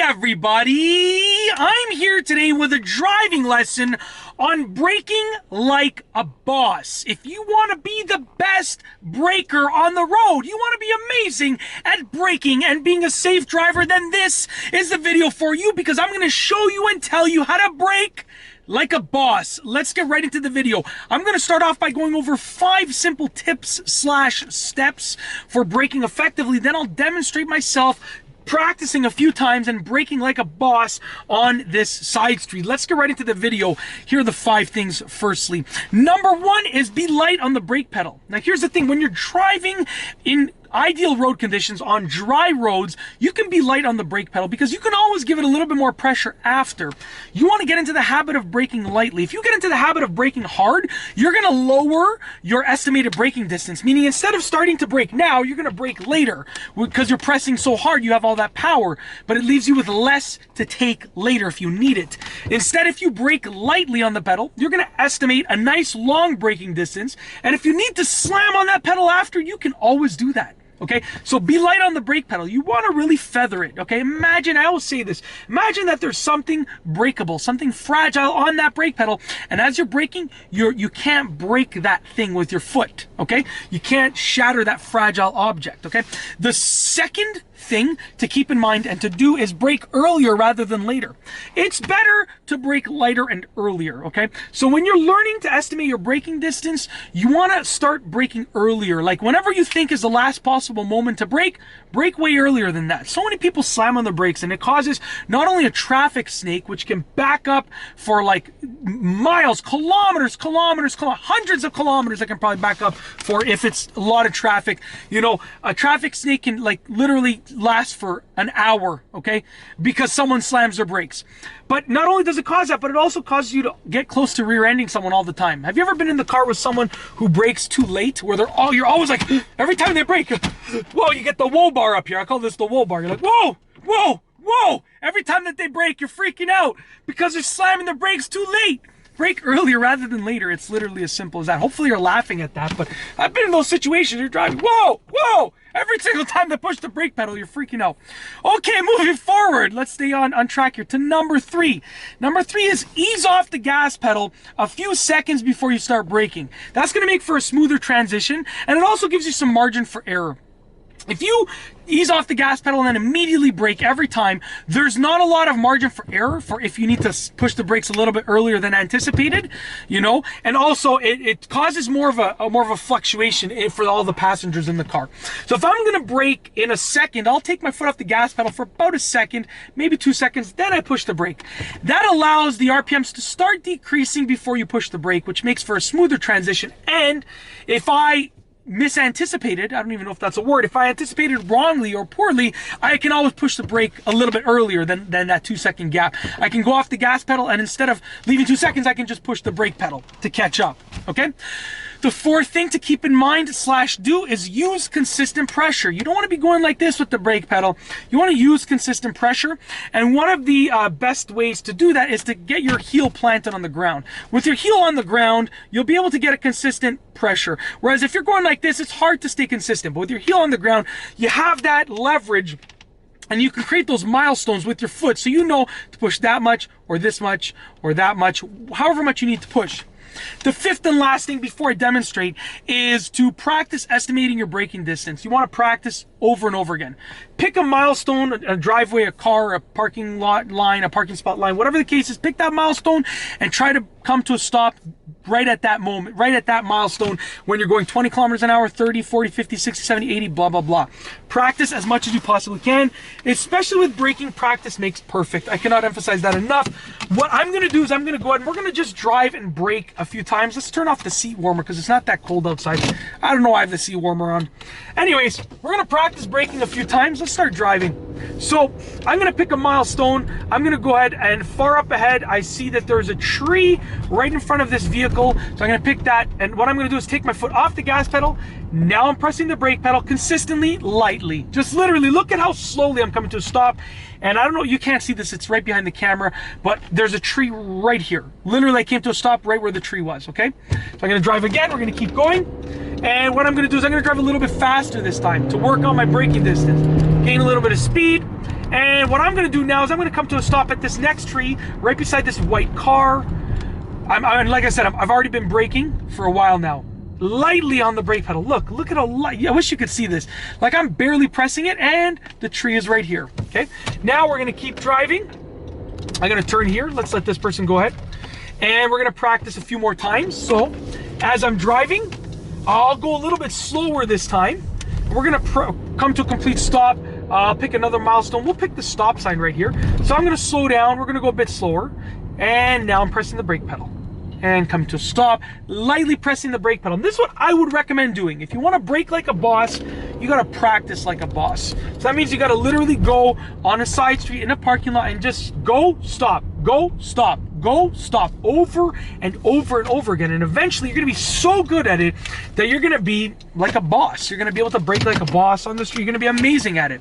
everybody! I'm here today with a driving lesson on braking like a boss. If you want to be the best braker on the road, you want to be amazing at braking and being a safe driver, then this is the video for you, because I'm going to show you and tell you how to brake like a boss. Let's get right into the video. I'm going to start off by going over 5 simple tips / steps for braking effectively. Then I'll demonstrate myself practicing a few times and braking like a boss on this side street. Let's get right into the video. Here are the 5 things. Firstly, number 1 is be light on the brake pedal. Now here's the thing, when you're driving in ideal road conditions on dry roads, you can be light on the brake pedal because you can always give it a little bit more pressure after. You want to get into the habit of braking lightly. If you get into the habit of braking hard, you're going to lower your estimated braking distance, meaning instead of starting to brake now, you're going to brake later because you're pressing so hard, you have all that power, but it leaves you with less to take later if you need it. Instead, if you brake lightly on the pedal, you're going to estimate a nice long braking distance, and if you need to slam on that pedal after, you can always do that. Okay, so be light on the brake pedal. You want to really feather it. Okay, imagine, I always say this, imagine that there's something breakable, something fragile on that brake pedal, and as you're braking, you can't break that thing with your foot. Okay, you can't shatter that fragile object. Okay, the second thing to keep in mind and to do is brake earlier rather than later. It's better to brake lighter and earlier, okay? So when you're learning to estimate your braking distance, you want to start braking earlier. Like whenever you think is the last possible moment to brake way earlier than that. So many people slam on the brakes and it causes not only a traffic snake, which can back up for like miles, kilometers, hundreds of kilometers that can probably back up for if it's a lot of traffic. You know, a traffic snake can like literally last for an hour, okay, because someone slams their brakes. But not only does it cause that, but it also causes you to get close to rear-ending someone all the time. Have you ever been in the car with someone who brakes too late, where you're always like, every time they brake, whoa, you get the whoa bar up here. I call this the whoa bar. You're like, whoa, whoa, whoa. Every time that they brake, you're freaking out because they're slamming their brakes too late. Brake earlier rather than later. It's literally as simple as that. Hopefully you're laughing at that, but I've been in those situations. You're driving, whoa, whoa. Every single time they push the brake pedal, you're freaking out. Okay, moving forward. Let's stay on track here to number 3. Number 3 is ease off the gas pedal a few seconds before you start braking. That's going to make for a smoother transition, and it also gives you some margin for error. If you ease off the gas pedal and then immediately brake every time, there's not a lot of margin for error for if you need to push the brakes a little bit earlier than anticipated, you know, and also it causes more of a fluctuation for all the passengers in the car. So if I'm going to brake in a second, I'll take my foot off the gas pedal for about a second, maybe 2 seconds, then I push the brake. That allows the RPMs to start decreasing before you push the brake, which makes for a smoother transition. And if I misanticipated, I don't even know if that's a word, if I anticipated wrongly or poorly, I can always push the brake a little bit earlier than that 2-second gap. I can go off the gas pedal, and instead of leaving 2 seconds, I can just push the brake pedal to catch up, okay? The 4th thing to keep in mind / do is use consistent pressure. You don't want to be going like this with the brake pedal. You want to use consistent pressure, and one of the best ways to do that is to get your heel planted on the ground. With your heel on the ground, you'll be able to get a consistent pressure. Whereas if you're going like this, it's hard to stay consistent. But with your heel on the ground, you have that leverage, and you can create those milestones with your foot, so you know to push that much or this much or that much, however much you need to push. The 5th and last thing before I demonstrate is to practice estimating your braking distance. You want to practice over and over again. Pick a milestone, a driveway, a car, a parking lot line, a parking spot line, whatever the case is, pick that milestone and try to come to a stop right at that moment, right at that milestone when you're going 20 kilometers an hour, 30, 40, 50, 60, 70, 80, blah, blah, blah. Practice as much as you possibly can, especially with braking. Practice makes perfect. I cannot emphasize that enough. What I'm going to do is I'm going to go ahead and we're going to just drive and brake a few times. Let's turn off the seat warmer because it's not that cold outside. I don't know why I have the seat warmer on. Anyways, we're going to practice braking a few times. Let's start driving. So I'm going to pick a milestone. I'm going to go ahead and far up ahead, I see that there's a tree right in front of this vehicle. So I'm going to pick that, and what I'm going to do is take my foot off the gas pedal. Now I'm pressing the brake pedal consistently, lightly. Just literally look at how slowly I'm coming to a stop. And I don't know, you can't see this, it's right behind the camera, but there's a tree right here. Literally I came to a stop right where the tree was, okay? So I'm going to drive again, we're going to keep going. And what I'm going to do is I'm going to drive a little bit faster this time to work on my braking distance. Gain a little bit of speed. And what I'm going to do now is I'm going to come to a stop at this next tree right beside this white car. Like I said, I've already been braking for a while now. Lightly on the brake pedal. Look at how light. I wish you could see this. Like, I'm barely pressing it, and the tree is right here. Okay, now we're going to keep driving. I'm going to turn here. Let's let this person go ahead. And we're going to practice a few more times. So as I'm driving, I'll go a little bit slower this time. We're going to come to a complete stop. I'll pick another milestone. We'll pick the stop sign right here. So I'm going to slow down. We're going to go a bit slower. And now I'm pressing the brake pedal. And come to a stop, lightly pressing the brake pedal. And this is what I would recommend doing. If you want to brake like a boss, you got to practice like a boss. So that means you got to literally go on a side street in a parking lot and just go, stop, go, stop, go, stop, over and over and over again. And eventually you're going to be so good at it that you're going to be like a boss. You're going to be able to brake like a boss on the street. You're going to be amazing at it.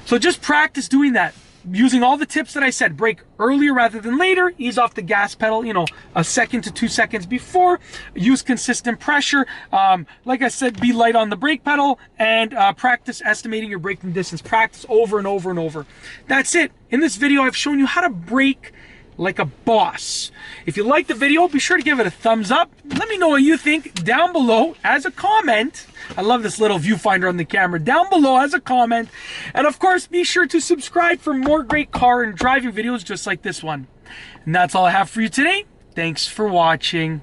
So just practice doing that. Using all the tips that I said, brake earlier rather than later, ease off the gas pedal, you know, a second to 2 seconds before, use consistent pressure. Like I said, be light on the brake pedal, and practice estimating your braking distance. Practice over and over and over. That's it. In this video, I've shown you how to brake like a boss. If you like the video, be sure to give it a thumbs up. Let me know what you think down below as a comment. I love this little viewfinder on the camera. Down below as a comment. And of course, be sure to subscribe for more great car and driving videos just like this one. And that's all I have for you today. Thanks for watching.